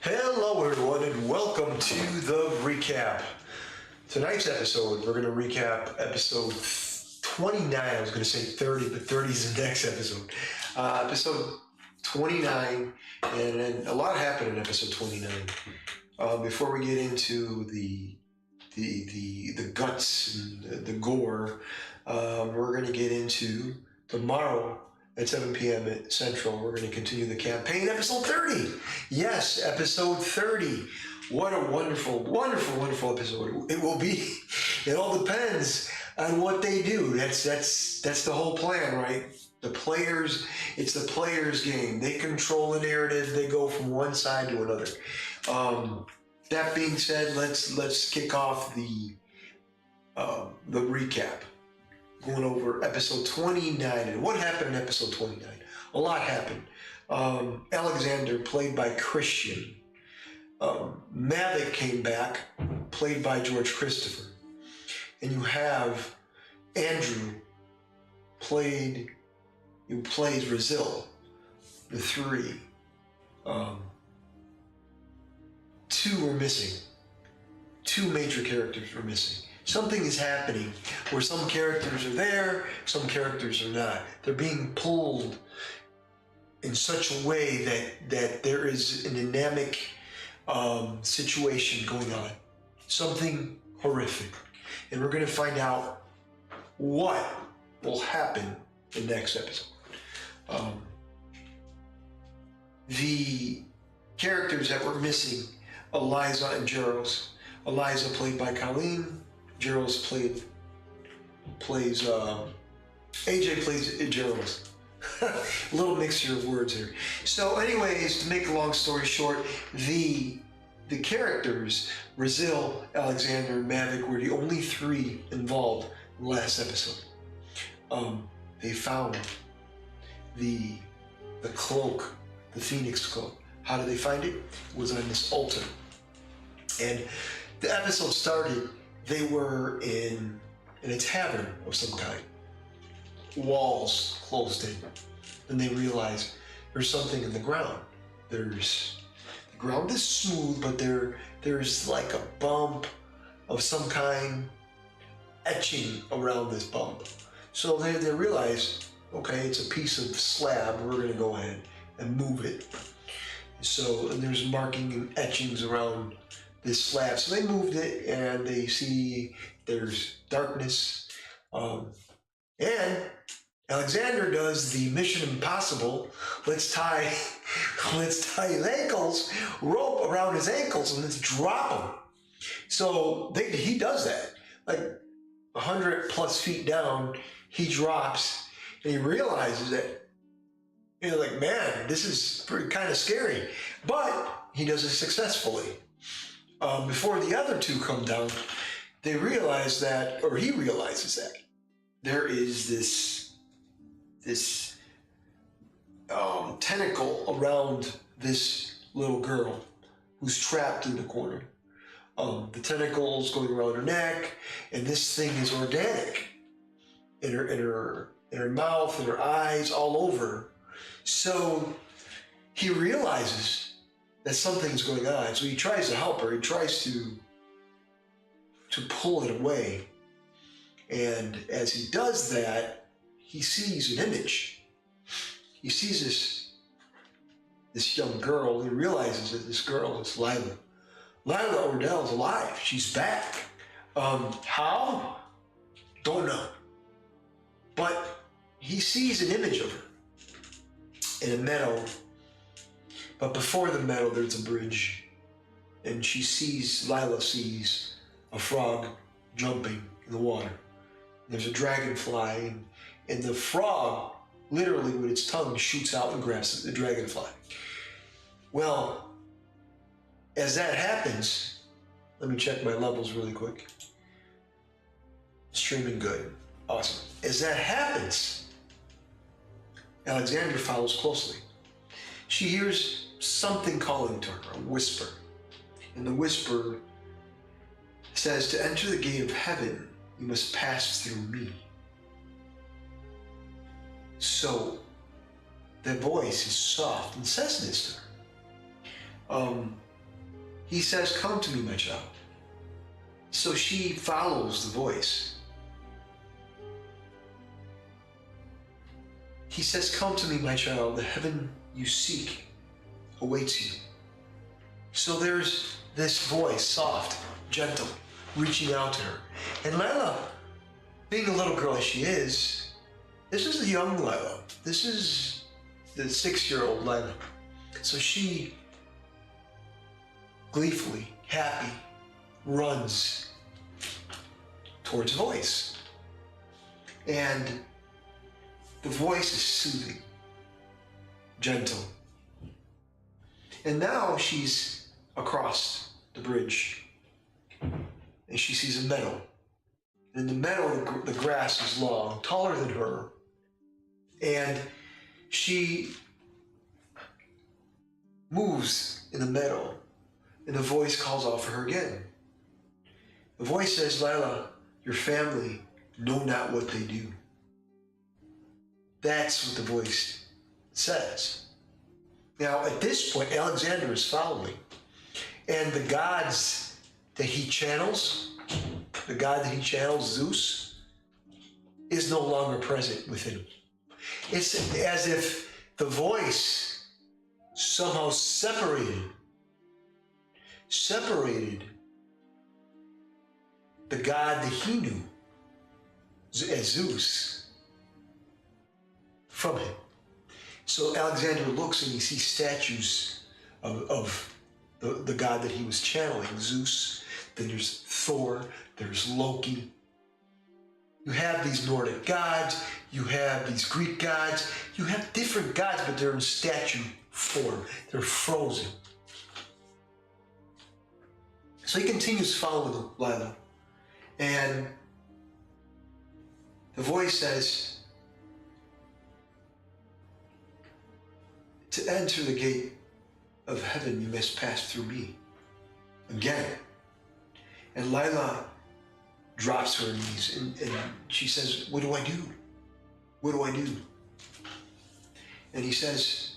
Hello, everyone, and welcome to the recap. Tonight's episode, we're going to recap episode 29. I was going to say 30, but 30 is the next episode. Episode 29, and a lot happened in episode 29. Before we get into the guts and the gore, we're going to get into tomorrow at 7 p.m. at Central. We're going to continue the campaign. Episode 30. Yes, episode 30. What a wonderful, wonderful, wonderful episode it will be. It all depends on what they do. That's the whole plan, right? It's the players' game. They control the narrative. They go from one side to another. That being said, let's kick off the recap. Going over episode 29 and what happened in episode 29. A lot happened. Alexander, played by Christian. Mavic came back, played by George Christopher. And you have Andrew, who plays Brazil, the three. Two were missing. Two major characters were missing. Something is happening where some characters are there, some characters are not. They're being pulled in such a way that there is a dynamic situation going on. Something horrific. And we're going to find out what will happen in the next episode. The characters that were missing, Eliza and Jaros. Eliza played by Colleen. Jaros plays AJ plays Jaros. A little mixture of words here. So anyways, to make a long story short, the characters, Brazil, Alexander, and Mavic, were the only three involved in the last episode. They found the cloak, the Phoenix cloak. How did they find it? It was on this altar. And the episode started, they were in a tavern of some kind. Walls closed in. Then they realized there's something in the ground. The ground is smooth, but there's like a bump of some kind etching around this bump. So they realized, okay, it's a piece of slab. We're going to go ahead and move it. So, and there's marking and etchings around this slab. So they moved it, and they see there's darkness. And Alexander does the Mission Impossible. Let's tie his ankles, rope around his ankles, and let's drop him. So he does that. Like 100 plus feet down, he drops, and he realizes that, like, man, this is pretty kind of scary. But he does it successfully. Before the other two come down, he realizes that there is this tentacle around this little girl who's trapped in the corner. The tentacle's going around her neck, and this thing is organic in her mouth, in her eyes, all over. So he realizes that something's going on. So he tries to help her. He tries to pull it away. And as he does that, he sees an image. He sees this young girl. He realizes that this girl is Lila. Lila Ordell's alive. She's back. How? Don't know. But he sees an image of her in a meadow. But before the meadow, there's a bridge. And Lila sees a frog jumping in the water. There's a dragonfly, and the frog, literally with its tongue, shoots out and grabs the dragonfly. Well, as that happens, let me check my levels really quick. Streaming good. Awesome. As that happens, Alexander follows closely. She hears something calling to her, a whisper. And the whisper says, to enter the gate of heaven, you must pass through me. So the voice is soft and says this to her. He says, "Come to me, my child." So she follows the voice. He says, "Come to me, my child. The heaven you seek awaits you." So there's this voice, soft, gentle, reaching out to her. And Lila, being a little girl as she is, this is the young Lila. This is the 6-year-old Lila. So she, gleefully, happy, runs towards the voice. And the voice is soothing, gentle. And now she's across the bridge and she sees a meadow. And in the meadow, the grass is long, taller than her. And she moves in the meadow and the voice calls out for her again. The voice says, "Lila, your family know not what they do." That's what the voice says. Now, at this point, Alexander is following. And the gods that he channels, the god that he channels, Zeus, is no longer present with him. It's as if the voice somehow separated the god that he knew as Zeus from him. So Alexander looks and he sees statues of the god that he was channeling, Zeus. Then there's Thor, there's Loki. You have these Nordic gods, you have these Greek gods, you have different gods, but they're in statue form. They're frozen. So he continues following Lila. And the voice says, "To enter the gate of heaven, you must pass through me." Again. And Lila drops to her knees and she says, "What do I do? What do I do?" And he says,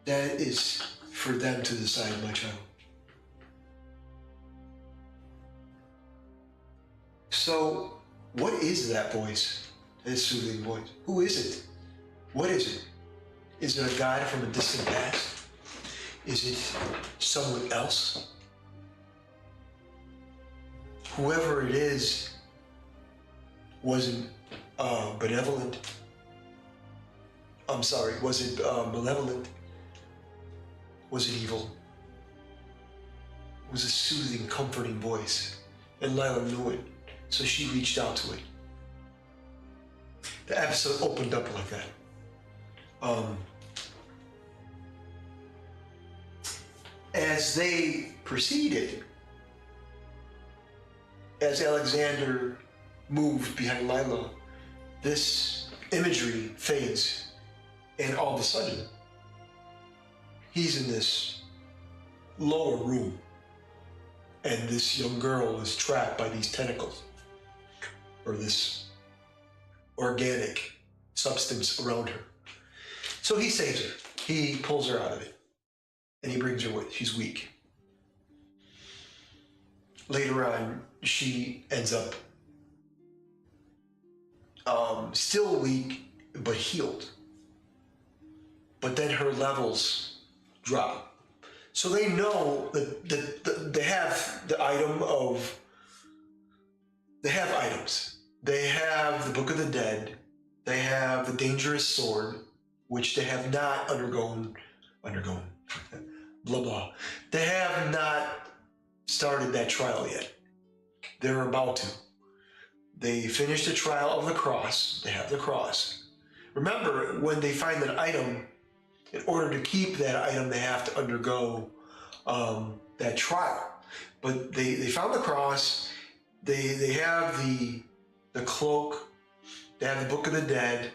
"That is for them to decide, my child." So, what is that voice? That soothing voice? Who is it? What is it? Is it a god from a distant past? Is it someone else? Whoever it is wasn't benevolent. I'm sorry, was it malevolent? Was it evil? It was a soothing, comforting voice. And Lila knew it, so she reached out to it. The episode opened up like that. As they proceeded, as Alexander moved behind Lila, this imagery fades, and all of a sudden, he's in this lower room, and this young girl is trapped by these tentacles, or this organic substance around her. So he saves her. He pulls her out of it, and he brings her with. She's weak. Later on, she ends up still weak, but healed. But then her levels drop. So they know that they have the item of, they have items. They have the Book of the Dead. They have the dangerous sword, which they have not undergone, blah, blah. They have not started that trial yet. They're about to. They finished the trial of the cross. They have the cross. Remember, when they find that item, in order to keep that item, they have to undergo that trial. But they found the cross. They have the cloak. They have the Book of the Dead.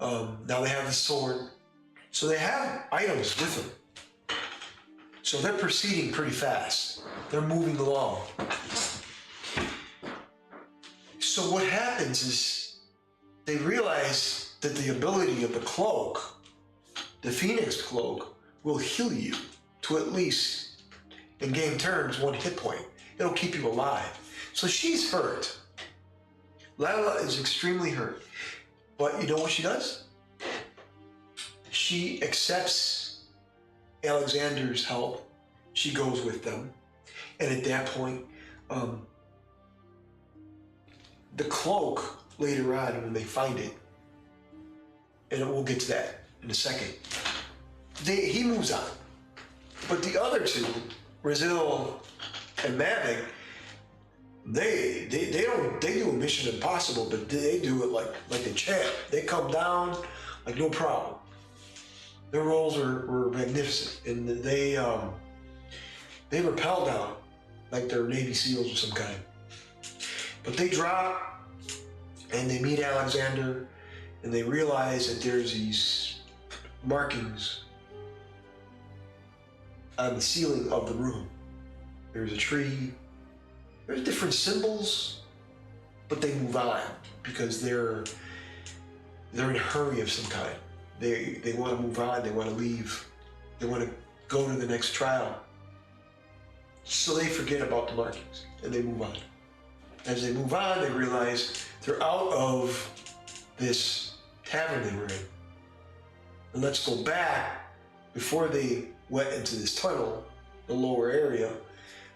Now they have the sword. So they have items with them. So they're proceeding pretty fast. They're moving along. So what happens is they realize that the ability of the cloak, the Phoenix cloak, will heal you to at least and game turns 1 hit point. It'll keep you alive. So she's hurt. Lila is extremely hurt. But you know what she does? She accepts Alexander's help. She goes with them. And at that point, the cloak later on, when they find it, and we'll get to that in a second, he moves on. But the other two, Brazil and Mavic, they do a Mission Impossible, but they do it like a champ. They come down like no problem. Their roles were magnificent, and they rappel down like they're Navy SEALs of some kind. But they drop, and they meet Alexander, and they realize that there's these markings on the ceiling of the room. There's a tree. There's different symbols, but they move on because they're in a hurry of some kind. They want to move on. They want to leave. They want to go to the next trial. So they forget about the markings and they move on. As they move on, they realize they're out of this tavern they were in. And let's go back before they went into this tunnel, the lower area.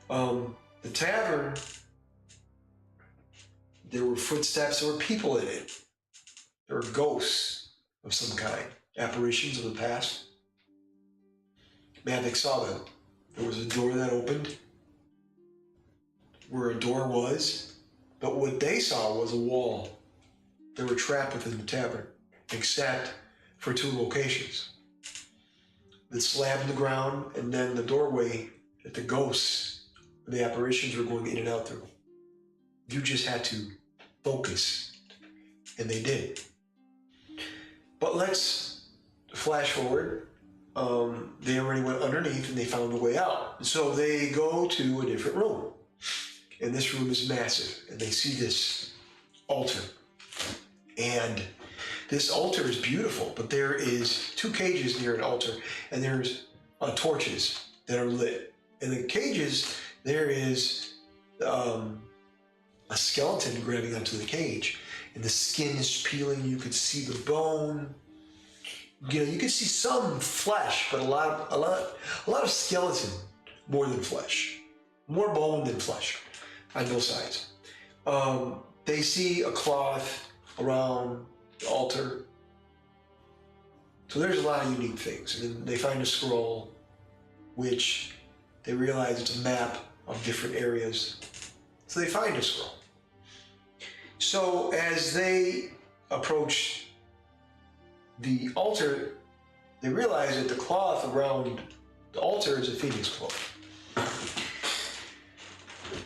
The tavern, there were footsteps, there were people in it. There were ghosts of some kind, apparitions of the past. Mavic saw them. There was a door that opened where a door was, but what they saw was a wall. They were trapped within the tavern, except for 2 locations. The slab in the ground and then the doorway that the ghosts, the apparitions were going in and out through. You just had to focus, and they did. But let's flash forward. They already went underneath and they found a way out. So they go to a different room. And this room is massive. And they see this altar. And this altar is beautiful, but there is 2 cages near an altar, and there's torches that are lit. In the cages, there is a skeleton grabbing onto the cage, and the skin is peeling. You could see the bone. You know, you could see some flesh, but a lot of skeleton more than flesh, more bone than flesh on both sides. They see a cloth around the altar. So there's a lot of unique things. And then they find a scroll, which they realize it's a map of different areas. So they find a scroll. So as they approach the altar, they realize that the cloth around the altar is a phoenix cloak.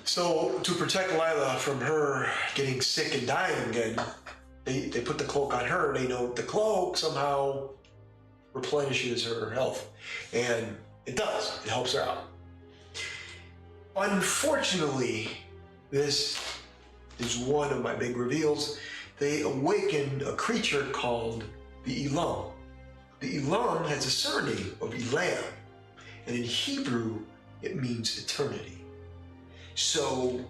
So to protect Lila from her getting sick and dying again, they put the cloak on her. They know the cloak somehow replenishes her health. And it does. It helps her out. Unfortunately, this is one of my big reveals. They awakened a creature called the Ellum. The Ellum has a surname of Elam, and in Hebrew, it means eternity. So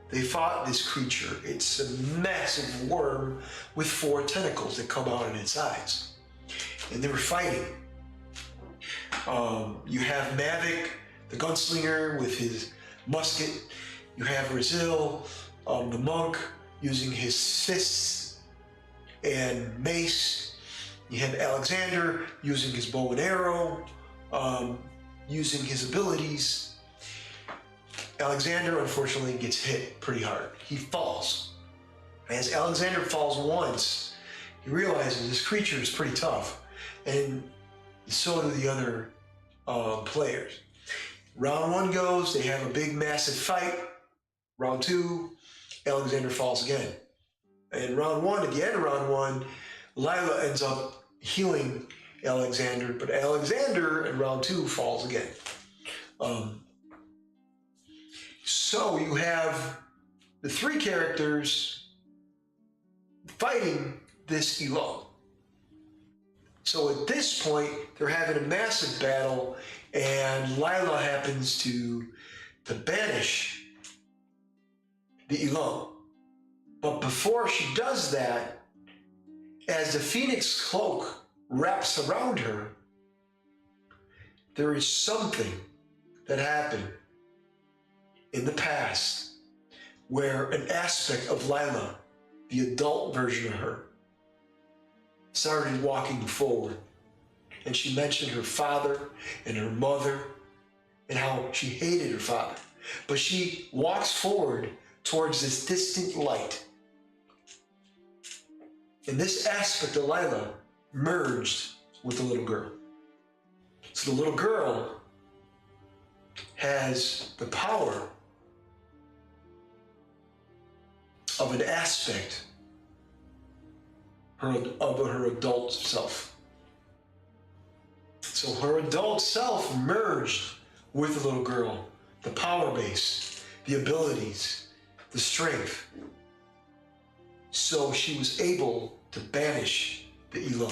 they fought this creature. It's a massive worm with 4 tentacles that come out on its sides. And they were fighting. You have Mavic, the gunslinger, with his musket. You have Brazil, the monk, using his fists and mace. You have Alexander using his bow and arrow, using his abilities. Alexander, unfortunately, gets hit pretty hard. He falls. As Alexander falls once, he realizes this creature is pretty tough, and so do the other players. Round 1 goes, they have a big, massive fight. Round 2, Alexander falls again. And round 1, at the end of round 1, Lila ends up healing Alexander, but Alexander in round 2 falls again. So you have the 3 characters fighting this Ellum. So at this point, they're having a massive battle, and Lila happens to to banish the Ellum. But before she does that, as the Phoenix cloak wraps around her, there is something that happened in the past where an aspect of Lila, the adult version of her, started walking forward. And she mentioned her father and her mother and how she hated her father. But she walks forward towards this distant light. And this aspect of Lila merged with the little girl. So the little girl has the power of an aspect of her adult self. So her adult self merged with the little girl, the power base, the abilities, the strength. So she was able to banish the Ellum.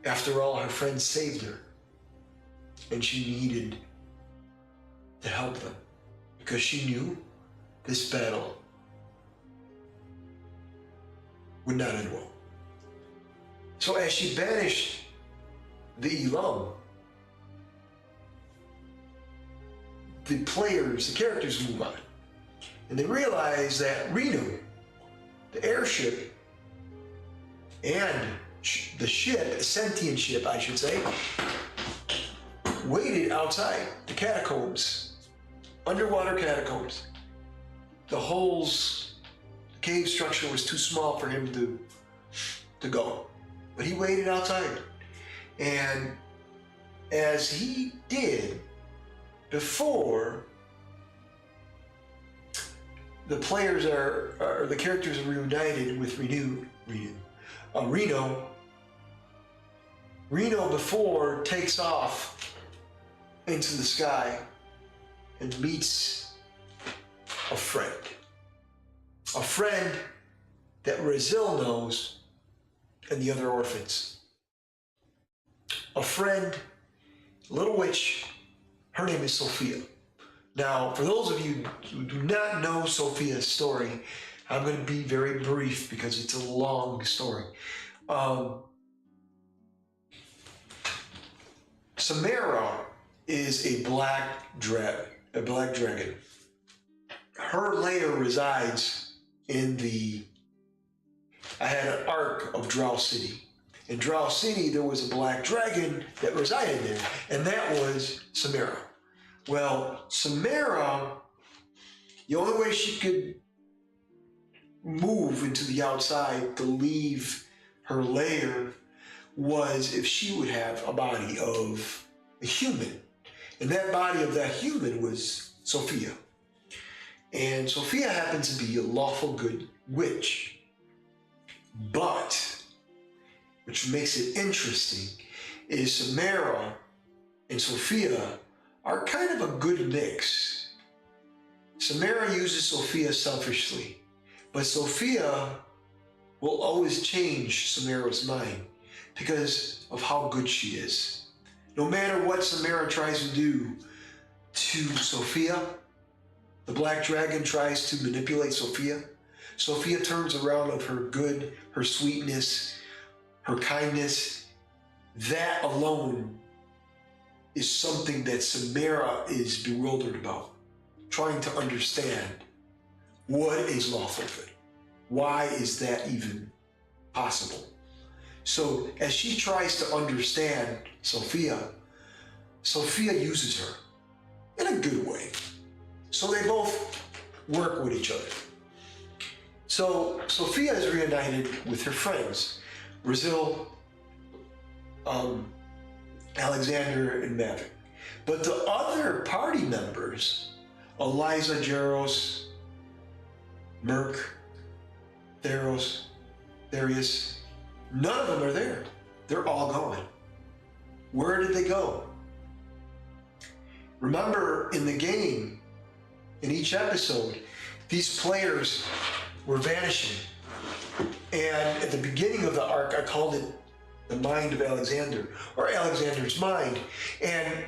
After all, her friends saved her, and she needed to help them because she knew this battle would not end well. So as she banished the Ellum, the characters move on. And they realize that Reno, the airship, and the ship, a sentient ship, I should say, waited outside the catacombs, underwater catacombs. The holes, the cave structure was too small for him to go. But he waited outside. And as he did before, the characters are reunited with Reno. Reno before takes off into the sky and meets a friend that Brazil knows and the other orphans. A friend, little witch, her name is Sophia. Now, for those of you who do not know Sophia's story, I'm going to be very brief because it's a long story. Samara is a black dragon. Her lair resides in I had an arc of Drow City. In Drow City, there was a black dragon that resided there, and that was Samara. Well, Samara, the only way she could move into the outside to leave her lair was if she would have a body of a human. And that body of that human was Sophia. And Sophia happens to be a lawful good witch. But, which makes it interesting, is Samara and Sophia are kind of a good mix. Samara uses Sophia selfishly, but Sophia will always change Samara's mind because of how good she is. No matter what Samara tries to do to Sophia, the black dragon tries to manipulate Sophia. Sophia turns around of her good, her sweetness, her kindness. That alone is something that Samara is bewildered about, trying to understand what is lawful good. Why is that even possible? So as she tries to understand Sophia, Sophia uses her in a good way. So they both work with each other. So Sophia is reunited with her friends, Brazil, Alexander, and Maverick. But the other party members, Eliza, Jaros, Merc, Theros, Therius, none of them are there. They're all gone. Where did they go? Remember, in the game, in each episode, these players were vanishing. And at the beginning of the arc, I called it the mind of Alexander, or Alexander's mind. And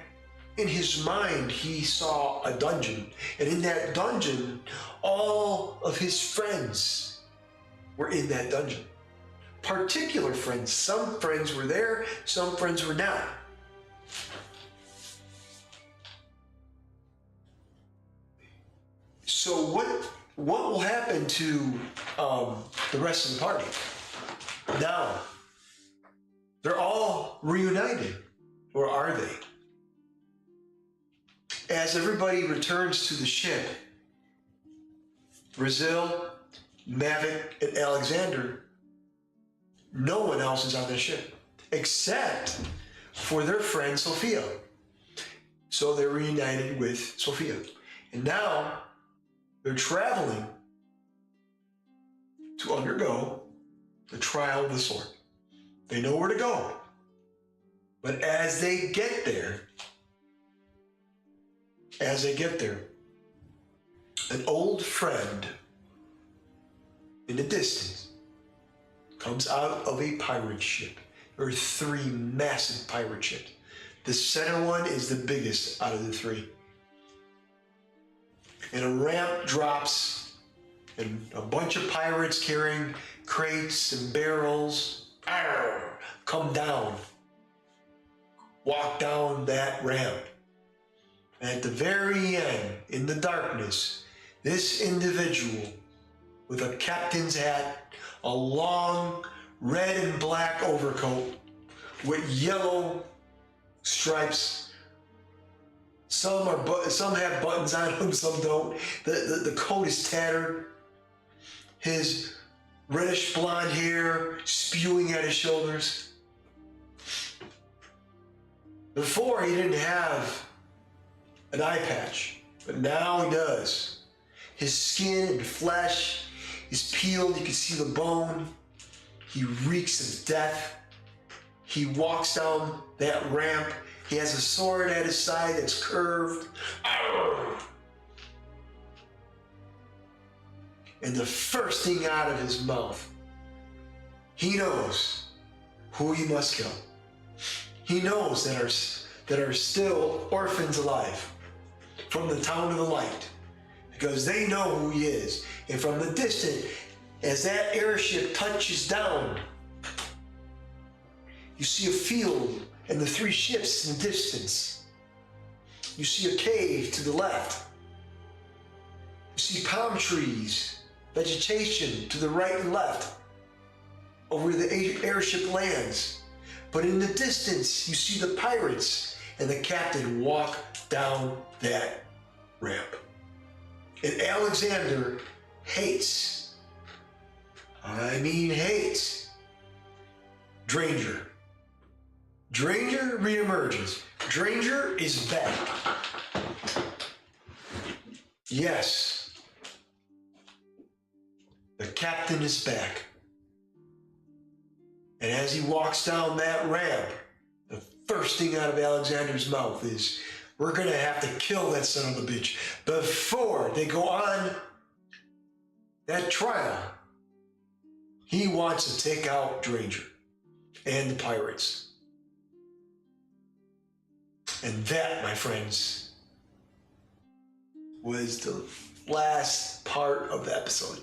in his mind, he saw a dungeon. And in that dungeon, all of his friends were in that dungeon. Particular friends. Some friends were there, some friends were not. So what will happen to the rest of the party? Now, they're all reunited, or are they? As everybody returns to the ship, Brazil, Mavic, and Alexander, no one else is on the ship except for their friend Sophia. So they're reunited with Sophia. And now they're traveling to undergo the trial of the sword. They know where to go. But as they get there, an old friend in the distance comes out of a pirate ship. There are 3 massive pirate ships. The center one is the biggest out of the 3. And a ramp drops, and a bunch of pirates carrying crates and barrels come down, walk down that ramp. And at the very end, in the darkness, this individual with a captain's hat, a long red and black overcoat with yellow stripes. Some have buttons on them, some don't. The coat is tattered. His reddish blonde hair spewing at his shoulders. Before, he didn't have an eye patch, but now he does. His skin and flesh is peeled. You can see the bone. He reeks of death. He walks down that ramp. He has a sword at his side that's curved. And the first thing out of his mouth, he knows who he must kill. He knows that are still orphans alive from the town of the light, because they know who he is. And from the distance, as that airship touches down, you see a field and the 3 ships in the distance. You see a cave to the left. You see palm trees, vegetation to the right and left over where the airship lands. But in the distance, you see the pirates and the captain walk down that ramp. And Alexander hates Dranger. Dranger reemerges. Dranger is back. Yes. The captain is back. And as he walks down that ramp, the first thing out of Alexander's mouth is, we're going to have to kill that son of a bitch before they go on that trial. He wants to take out Dranger and the pirates. And that, my friends, was the last part of the episode.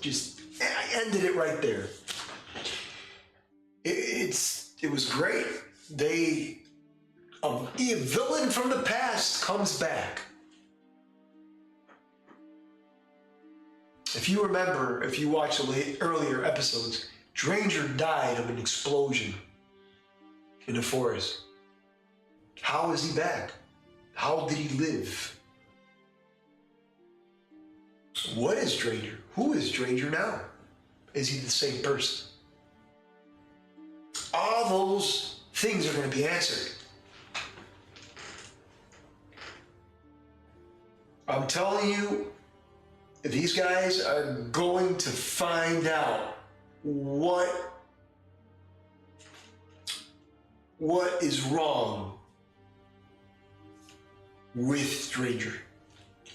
I ended it right there. It was great. A villain from the past comes back. If you remember, if you watched the earlier episodes, Dranger died of an explosion in the forest. How is he back? How did he live? What is Dranger? Who is Dranger now? Is he the same person? All those things are going to be answered. I'm telling you, these guys are going to find out what is wrong with Dranger.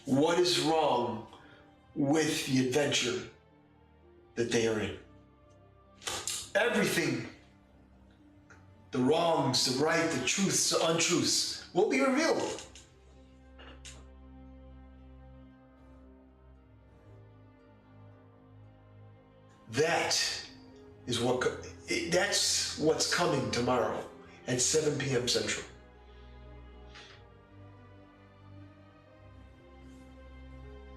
What is wrong with the adventure that they are in. Everything The wrongs, the right, the truths, the untruths will be revealed. That is that's what's coming tomorrow at 7 p.m. Central.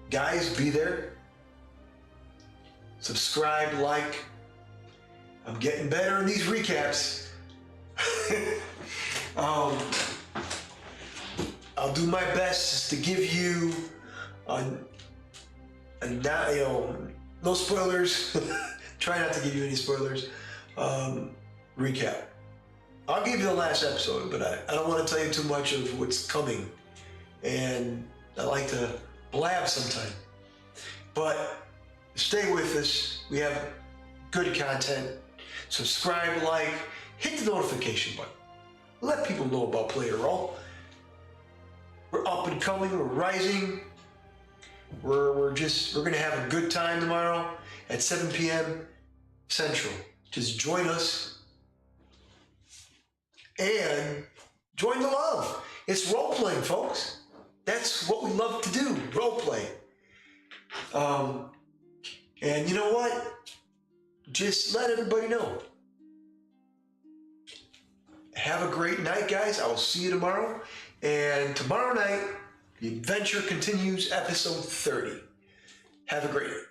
Guys, be there. Subscribe, like. I'm getting better in these recaps. I'll do my best to give you no spoilers. Try not to give you any spoilers. Recap. I'll give you the last episode, but I don't want to tell you too much of what's coming. And I like to blab sometime. But stay with us. We have good content. Subscribe, like, hit the notification button. Let people know about Playerole. We're up and coming. We're rising. We're gonna have a good time tomorrow at 7 p.m. Central. Just join us and join the love. It's role playing, folks. That's what we love to do. Role play. And you know what? Just let everybody know. Have a great night, guys. I will see you tomorrow. And tomorrow night, the adventure continues, episode 30. Have a great night.